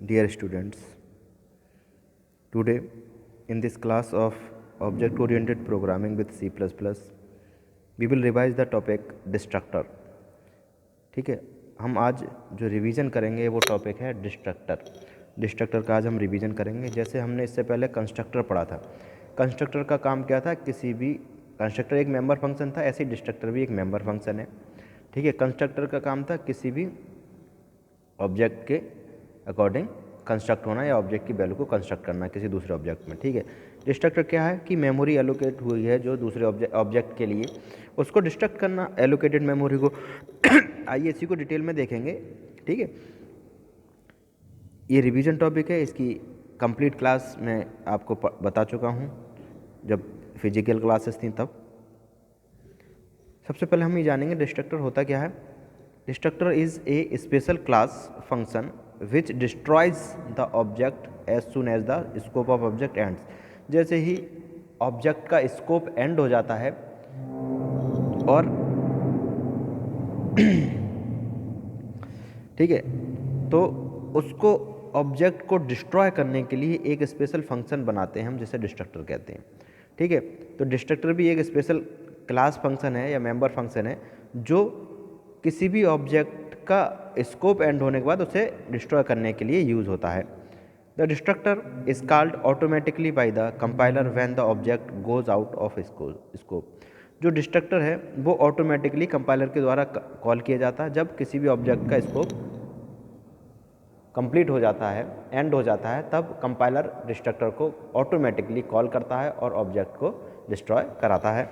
Dear students, today in this class of Object Oriented Programming with C++, we will revise the topic Destructor. ठीक है, हम आज जो revision करेंगे वो टॉपिक है डिस्ट्रक्टर. डिस्ट्रक्टर का आज हम रिवीजन करेंगे. जैसे हमने इससे पहले कंस्ट्रक्टर पढ़ा था. कंस्ट्रक्टर का काम क्या था, किसी भी कंस्ट्रक्टर एक मेंबर फंक्शन था, ऐसे ही डिस्ट्रक्टर भी एक मेंबर फंक्शन है. ठीक है, कंस्ट्रक्टर का काम था किसी भी ऑब्जेक्ट के अकॉर्डिंग कंस्ट्रक्ट होना या ऑब्जेक्ट की वैल्यू को कंस्ट्रक्ट करना किसी दूसरे ऑब्जेक्ट में. ठीक है, डिस्ट्रक्टर क्या है कि मेमोरी एलोकेट हुई है जो दूसरे ऑब्जेक्ट के लिए, उसको डिस्ट्रक्ट करना एलोकेटेड मेमोरी को. आइए इसी को डिटेल में देखेंगे. ठीक है, ये रिवीजन टॉपिक है. इसकी कंप्लीट क्लास मैं आपको बता चुका हूँ जब फिजिकल क्लासेस थी तब. सबसे पहले हम ये जानेंगे डिस्ट्रक्टर होता क्या है. Destructor is a special class function which destroys the object as soon as the scope of object ends. जैसे ही ऑब्जेक्ट का स्कोप एंड हो जाता है और ठीक है, तो उसको ऑब्जेक्ट को डिस्ट्रॉय करने के लिए एक स्पेशल फंक्शन बनाते हैं हम, जिसे डिस्ट्रक्टर कहते हैं. ठीक है, तो डिस्ट्रक्टर भी एक स्पेशल क्लास फंक्शन है या मेंबर फंक्शन है जो किसी भी ऑब्जेक्ट का स्कोप एंड होने के बाद उसे डिस्ट्रॉय करने के लिए यूज़ होता है. The destructor is called automatically by the compiler when the object goes out of scope. जो डिस्ट्रक्टर है वो ऑटोमेटिकली कंपाइलर के द्वारा कॉल किया जाता है जब किसी भी ऑब्जेक्ट का स्कोप कंप्लीट हो जाता है, एंड हो जाता है, तब कंपाइलर डिस्ट्रक्टर को ऑटोमेटिकली कॉल करता है और ऑब्जेक्ट को डिस्ट्रॉय कराता है.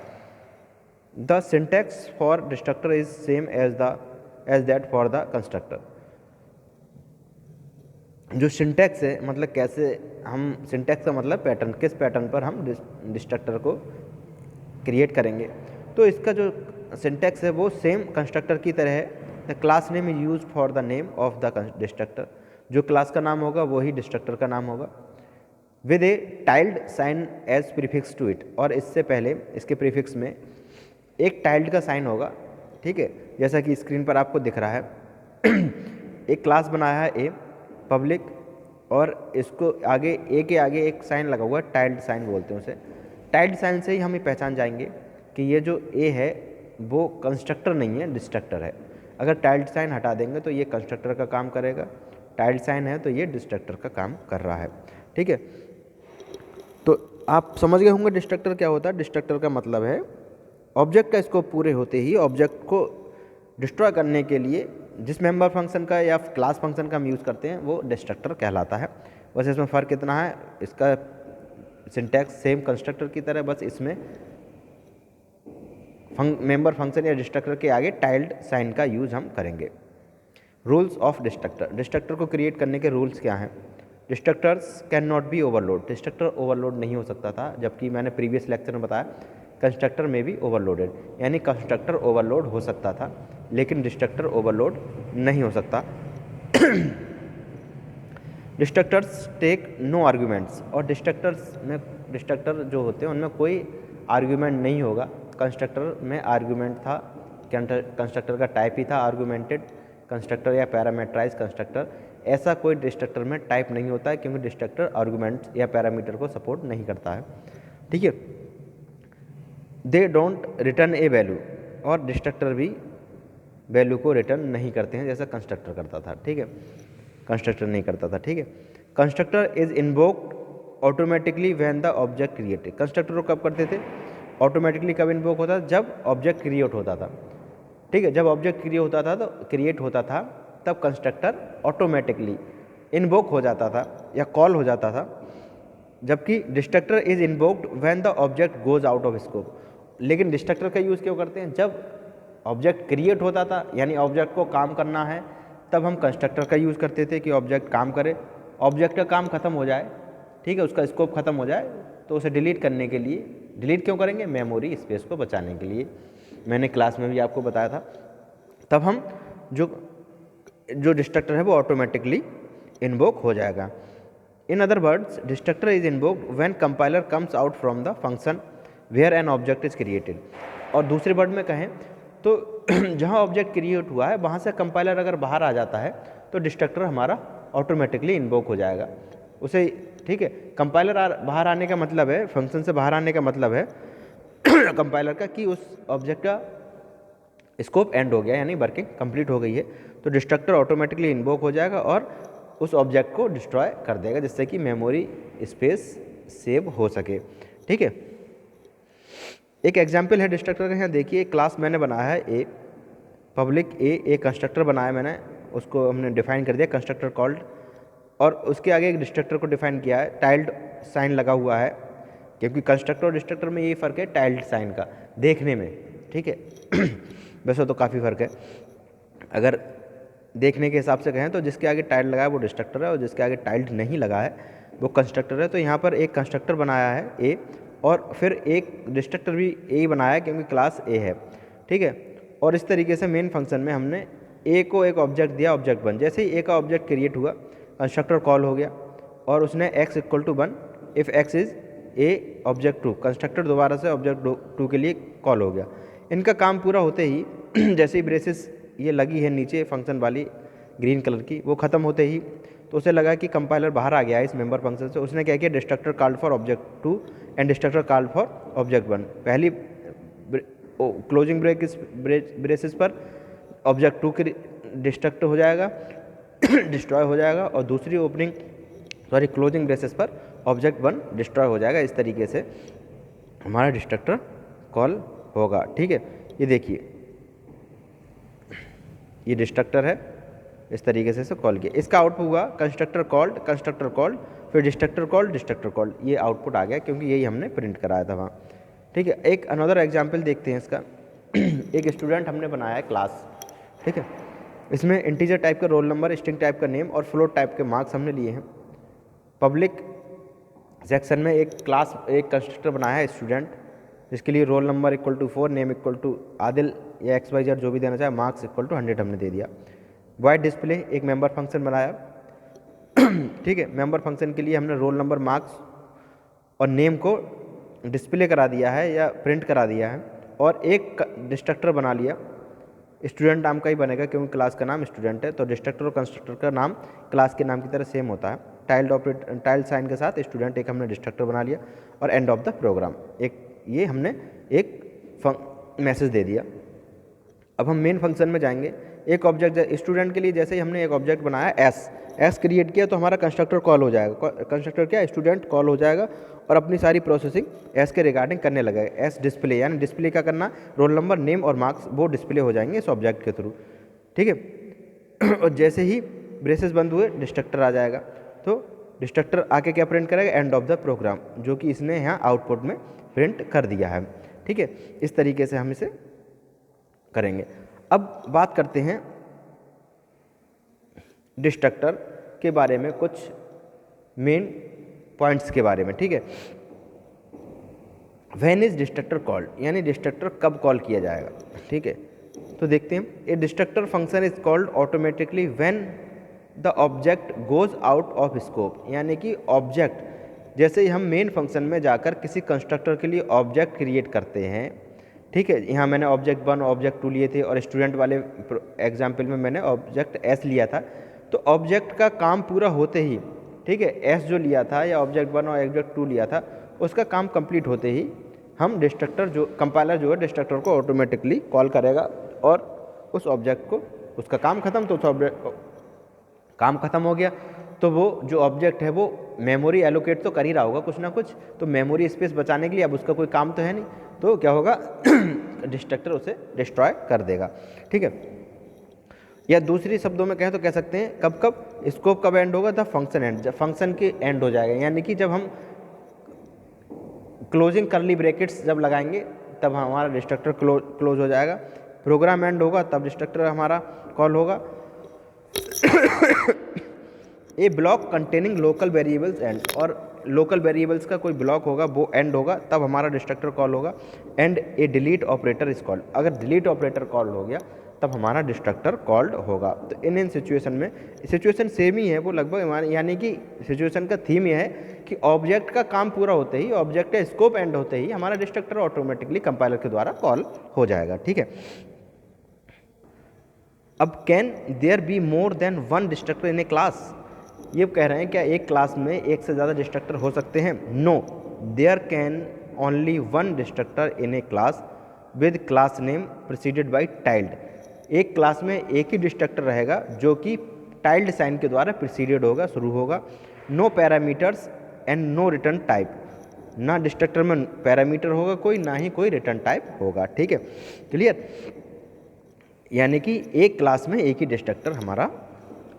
The syntax for destructor is same as that for the constructor. जो सिंटैक्स है, मतलब कैसे हम, सिंटैक्स का मतलब पैटर्न, किस पैटर्न पर हम डिस्ट्रक्टर को क्रिएट करेंगे. तो इसका जो सिंटैक्स है वो सेम कंस्ट्रक्टर की तरह है. The class name is use for the name of the destructor. जो क्लास का नाम होगा वही डिस्ट्रक्टर का नाम होगा. With a tilde sign as prefix to it. और इससे पहले इसके प्रीफिक्स में एक टाइल्ड का साइन होगा. ठीक है, जैसा कि स्क्रीन पर आपको दिख रहा है. एक क्लास बनाया है ए पब्लिक, और इसको आगे ए के आगे एक साइन लगा हुआ है, टाइल्ड साइन बोलते हैं उसे. टाइल्ड साइन से ही हम ये पहचान जाएंगे कि ये जो ए है वो कंस्ट्रक्टर नहीं है, डिस्ट्रक्टर है. अगर टाइल्ड साइन हटा देंगे तो ये कंस्ट्रक्टर का काम करेगा, टाइल्ड साइन है तो ये डिस्ट्रक्टर का काम कर रहा है. ठीक है, तो आप समझ गए होंगे डिस्ट्रक्टर क्या होता है. डिस्ट्रक्टर का मतलब है ऑब्जेक्ट का स्कोप पूरे होते ही ऑब्जेक्ट को डिस्ट्रॉय करने के लिए जिस मेंबर फंक्शन का या क्लास फंक्शन का हम यूज़ करते हैं वो डिस्ट्रक्टर कहलाता है. बस इसमें फ़र्क कितना है, इसका सिंटैक्स सेम कंस्ट्रक्टर की तरह, बस इसमें मेंबर फंक्शन या डिस्ट्रक्टर के आगे टाइल्ड साइन का यूज़ हम करेंगे. Rules of destructor. डिस्ट्रक्टर को क्रिएट करने के रूल्स क्या हैं. Destructors can not be overload. Destructor overload नहीं हो सकता था, जबकि मैंने प्रीवियस लेक्चर में बताया कंस्ट्रक्टर में भी ओवरलोडेड, यानी कंस्ट्रक्टर ओवरलोड हो सकता था लेकिन डिस्ट्रक्टर ओवरलोड नहीं हो सकता. Destructors take no arguments. और डिस्ट्रक्टर जो होते हैं उनमें कोई आर्ग्यूमेंट नहीं होगा. कंस्ट्रक्टर में आर्ग्यूमेंट था, कंस्ट्रक्टर का टाइप ही था आर्ग्यूमेंटेड कंस्ट्रक्टर या पैरामीटराइज कंस्ट्रक्टर. ऐसा कोई डिस्ट्रक्टर में टाइप नहीं होता है क्योंकि डिस्ट्रक्टर आर्ग्यूमेंट्स या पैरामीटर को सपोर्ट नहीं करता है. ठीक है, they don't return A value. और डिस्ट्रक्टर भी वैल्यू को रिटर्न नहीं करते हैं जैसा कंस्ट्रक्टर करता था. ठीक है, कंस्ट्रक्टर नहीं करता था. ठीक है, constructor is invoked automatically when the object created. Constructor को कब करते थे, ऑटोमेटिकली कब इन्वोक होता था, जब ऑब्जेक्ट क्रिएट होता था. ठीक है, जब ऑब्जेक्ट क्रिएट होता था तब कंस्ट्रक्टर ऑटोमेटिकली इन्वोक हो जाता था या कॉल हो जाता था. जबकि destructor is invoked when the object goes out of scope. लेकिन डिस्ट्रक्टर का यूज़ क्यों करते हैं, जब ऑब्जेक्ट क्रिएट होता था यानी ऑब्जेक्ट को काम करना है तब हम कंस्ट्रक्टर का यूज़ करते थे कि ऑब्जेक्ट काम करे. ऑब्जेक्ट का काम खत्म हो जाए, ठीक है, उसका स्कोप खत्म हो जाए तो उसे डिलीट करने के लिए, डिलीट क्यों करेंगे, मेमोरी स्पेस को बचाने के लिए. मैंने क्लास में भी आपको बताया था. तब हम जो डिस्ट्रक्टर है वो ऑटोमेटिकली इन्वोक हो जाएगा. In other words, destructor is invoked when compiler comes out from the function where an object is created. और दूसरे वर्ड में कहें तो जहाँ ऑब्जेक्ट क्रिएट हुआ है वहाँ से कंपाइलर अगर बाहर आ जाता है तो डिस्ट्रक्टर हमारा ऑटोमेटिकली इन्वोक हो जाएगा उसे, ठीक है। कंपाइलर बाहर आने का मतलब है, फंक्शन से बाहर आने का मतलब है कंपाइलर का कि उस ऑब्जेक्ट का स्कोप एंड हो गया, यानी वर्किंग कंप्लीट हो गई है, तो डिस्ट्रक्टर ऑटोमेटिकली इन्वोक हो जाएगा और उस ऑब्जेक्ट को डिस्ट्रॉय कर देगा, जिससे कि मेमोरी स्पेस सेव हो सके, ठीक है। एक एग्जांपल है डिस्ट्रक्टर का, यहाँ देखिए क्लास मैंने बनाया है ए, पब्लिक ए, एक कंस्ट्रक्टर बनाया मैंने, उसको हमने डिफाइन कर दिया कंस्ट्रक्टर कॉल्ड, और उसके आगे एक डिस्ट्रक्टर को डिफाइन किया है, टाइल्ड साइन लगा हुआ है, क्योंकि कंस्ट्रक्टर और डिस्ट्रक्टर में यही फ़र्क है टाइल्ड साइन का देखने में, ठीक है। वैसे तो काफ़ी फ़र्क है, अगर देखने के हिसाब से कहें तो जिसके आगे टाइल्ड लगा है वो डिस्ट्रक्टर है और जिसके आगे टाइल्ड नहीं लगा है वो कंस्ट्रक्टर है। तो यहाँ पर एक कंस्ट्रक्टर बनाया है ए और फिर एक डिस्ट्रक्टर भी ए ही बनाया है क्योंकि क्लास ए है, ठीक है। और इस तरीके से मेन फंक्शन में हमने ए को एक ऑब्जेक्ट दिया, ऑब्जेक्ट 1, जैसे ही ए का ऑब्जेक्ट क्रिएट हुआ कंस्ट्रक्टर कॉल हो गया और उसने x equal to 1 if x is a object 2, constructor दोबारा से ऑब्जेक्ट 2 के लिए कॉल हो गया। इनका काम पूरा होते ही जैसे ही ब्रेसेस ये लगी है नीचे फंक्शन वाली ग्रीन कलर की, वो ख़त्म होते ही तो उसे लगा कि कंपाइलर बाहर आ गया है इस मेंबर फंक्शन से, उसने क्या किया, destructor called for object 2 and destructor called for object 1। पहली क्लोजिंग ब्रेसेस पर ऑब्जेक्ट 2 के डिस्ट्रक्ट हो जाएगा डिस्ट्रॉय हो जाएगा, और दूसरी क्लोजिंग ब्रेसेस पर ऑब्जेक्ट 1 डिस्ट्रॉय हो जाएगा। इस तरीके से हमारा डिस्ट्रक्टर कॉल होगा, ठीक है। ये देखिए ये डिस्ट्रक्टर है, इस तरीके से कॉल किया, इसका आउटपुट हुआ कंस्ट्रक्टर कॉल्ड, फिर डिस्ट्रक्टर कॉल्ड, ये आउटपुट आ गया क्योंकि यही हमने प्रिंट कराया था वहाँ, ठीक है। एक अनदर एग्जांपल देखते हैं इसका। एक स्टूडेंट हमने बनाया है क्लास, ठीक है, इसमें इंटीजर टाइप का रोल नंबर, स्ट्रिंग टाइप का नेम और फ्लोट टाइप के मार्क्स हमने लिए हैं। पब्लिक सेक्शन में एक कंस्ट्रक्टर बनाया है स्टूडेंट, जिसके लिए roll number equal to 4, name equal to Adil या XYZ जो भी देना चाहे, मार्क्स इक्वल टू 100 हमने दे दिया। वॉइड डिस्प्ले एक मेंबर फंक्शन बनाया ठीक है, मेंबर फंक्शन के लिए हमने रोल नंबर, मार्क्स और नेम को डिस्प्ले करा दिया है या प्रिंट करा दिया है, और एक डिस्ट्रक्टर बना लिया, स्टूडेंट नाम का ही बनेगा क्योंकि क्लास का नाम स्टूडेंट है, तो डिस्ट्रक्टर और कंस्ट्रक्टर का नाम क्लास के नाम की तरह सेम होता है। टाइल्ड साइन के साथ स्टूडेंट एक हमने डिस्ट्रक्टर बना लिया, और एंड ऑफ द प्रोग्राम ये हमने एक मैसेज दे दिया। अब हम मेन फंक्शन में जाएंगे। एक ऑब्जेक्ट स्टूडेंट के लिए जैसे ही हमने एक ऑब्जेक्ट बनाया एस क्रिएट किया तो हमारा कंस्ट्रक्टर कॉल हो जाएगा, कंस्ट्रक्टर क्या, स्टूडेंट कॉल हो जाएगा और अपनी सारी प्रोसेसिंग एस के रिगार्डिंग करने लगेगा। एस डिस्प्ले, यानी डिस्प्ले क्या करना, रोल नंबर, नेम और मार्क्स वो डिस्प्ले हो जाएंगे इस ऑब्जेक्ट के थ्रू, ठीक है। और जैसे ही ब्रेसेस बंद हुए डिस्ट्रक्टर आ जाएगा, तो डिस्ट्रक्टर आके क्या प्रिंट करेगा, एंड ऑफ द प्रोग्राम, जो कि इसने यहाँ आउटपुट में प्रिंट कर दिया है, ठीक है। इस तरीके से हम इसे करेंगे। अब बात करते हैं डिस्ट्रक्टर के बारे में, कुछ मेन पॉइंट्स के बारे में, ठीक है। व्हेन इज डिस्ट्रक्टर कॉल्ड, यानी डिस्ट्रक्टर कब कॉल किया जाएगा, ठीक है। तो देखते हैं, a destructor function is called automatically when the object goes out of scope, यानी कि ऑब्जेक्ट, जैसे ही हम मेन फंक्शन में जाकर किसी कंस्ट्रक्टर के लिए ऑब्जेक्ट क्रिएट करते हैं, ठीक है। यहाँ मैंने ऑब्जेक्ट 1 ऑब्जेक्ट 2 लिए थे और स्टूडेंट वाले एग्जाम्पल में मैंने ऑब्जेक्ट S लिया था, तो ऑब्जेक्ट का काम पूरा होते ही, ठीक है, S जो लिया था या ऑब्जेक्ट 1 और ऑब्जेक्ट 2 लिया था, उसका काम कंप्लीट होते ही हम डिस्ट्रक्टर जो कंपाइलर जो है डिस्ट्रक्टर को ऑटोमेटिकली कॉल करेगा और उस ऑब्जेक्ट को, उसका काम खत्म, तो उस काम खत्म हो गया तो वो जो ऑब्जेक्ट है वो मेमोरी एलोकेट तो कर ही रहा होगा कुछ ना कुछ, तो मेमोरी स्पेस बचाने के लिए अब उसका कोई काम तो है नहीं, तो क्या होगा डिस्ट्रक्टर उसे डिस्ट्रॉय कर देगा, ठीक है। या दूसरी शब्दों में कहें तो कह सकते हैं कब स्कोप कब एंड होगा, द फंक्शन एंड, जब फंक्शन के एंड हो जाएगा, यानी कि जब हम क्लोजिंग करली ब्रैकेट्स जब लगाएंगे तब हमारा डिस्ट्रक्टर क्लोज हो जाएगा, प्रोग्राम एंड होगा तब डिस्ट्रक्टर हमारा कॉल होगा। A block containing local variables end, और लोकल वेरिएबल्स का कोई ब्लॉक होगा वो एंड होगा तब हमारा डिस्ट्रक्टर कॉल होगा। And a delete operator is called, अगर डिलीट ऑपरेटर कॉल हो गया तब हमारा डिस्ट्रक्टर कॉल्ड होगा। तो इन सिचुएशन में सिचुएशन सेम ही है वो लगभग, यानी कि सिचुएशन का थीम यह है कि ऑब्जेक्ट का काम पूरा होते ही, ऑब्जेक्ट का स्कोप एंड होते ही हमारा डिस्ट्रक्टर ऑटोमेटिकली कंपाइलर के द्वारा कॉल हो जाएगा, ठीक है। अब can there be more than one destructor in a class, ये कह रहे हैं क्या एक क्लास में एक से ज़्यादा डिस्ट्रक्टर हो सकते हैं? No, there can only one destructor in a class with class name preceded by tilde. एक क्लास में एक ही डिस्ट्रक्टर रहेगा जो कि टाइल्ड साइन के द्वारा प्रिसीडेड होगा, शुरू होगा। No parameters and no return type, ना डिस्ट्रक्टर में पैरामीटर होगा कोई, ना ही कोई रिटर्न टाइप होगा। ठीक है, क्लियर? यानी कि एक क्लास में एक ही डिस्ट्रक्टर हमारा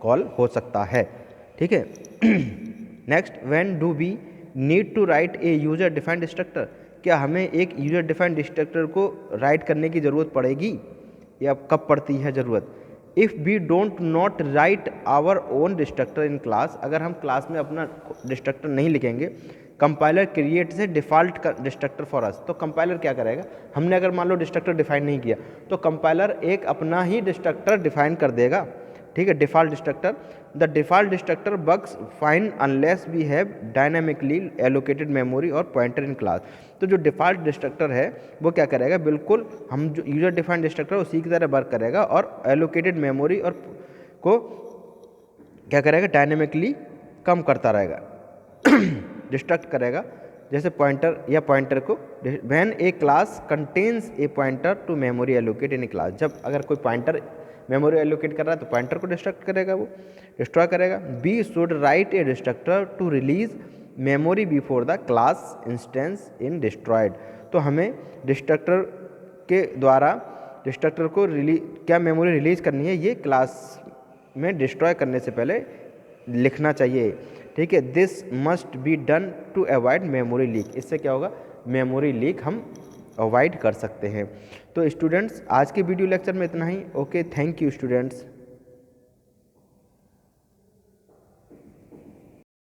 कॉल हो सकता है। ठीक है। Next, when do we need to write a user defined destructor, क्या हमें एक यूजर डिफाइंड डिस्ट्रक्टर को राइट करने की ज़रूरत पड़ेगी या कब पड़ती है ज़रूरत? If we don't not write our own destructor in class, अगर हम क्लास में अपना डिस्ट्रक्टर नहीं लिखेंगे, compiler creates a default destructor for us. तो कंपाइलर क्या करेगा, हमने अगर मान लो डिस्ट्रक्टर डिफाइन नहीं किया तो कंपाइलर एक अपना ही डिस्ट्रक्टर डिफाइन कर देगा। ठीक है, default destructor. The default destructor bugs fine unless we have dynamically allocated memory और पॉइंटर इन क्लास। तो जो डिफ़ॉल्ट डिस्ट्रक्टर है वो क्या करेगा, बिल्कुल हम जो यूजर डिफाइंड डिस्ट्रक्टर उसी की तरह वर्क करेगा और एलोकेटेड मेमोरी और को क्या करेगा, डायनामिकली कम करता रहेगा, डिस्ट्रक्ट करेगा, जैसे पॉइंटर या पॉइंटर को। When a class contains a pointer to memory allocate in a class, जब अगर कोई पॉइंटर मेमोरी एलोकेट कर रहा है तो पॉइंटर को डिस्ट्रक्ट करेगा, वो डिस्ट्रॉय करेगा। We should write a destructor to release memory before the class instance in destroyed. तो हमें डिस्ट्रक्टर के द्वारा डिस्ट्रक्टर को क्या मेमोरी रिलीज करनी है ये क्लास में डिस्ट्रॉय करने से पहले लिखना चाहिए। ठीक है, this must be done to avoid memory leak. इससे क्या होगा, मेमोरी लीक हम अवॉइड कर सकते हैं। तो स्टूडेंट्स, आज के वीडियो लेक्चर में इतना ही। Okay, thank you students.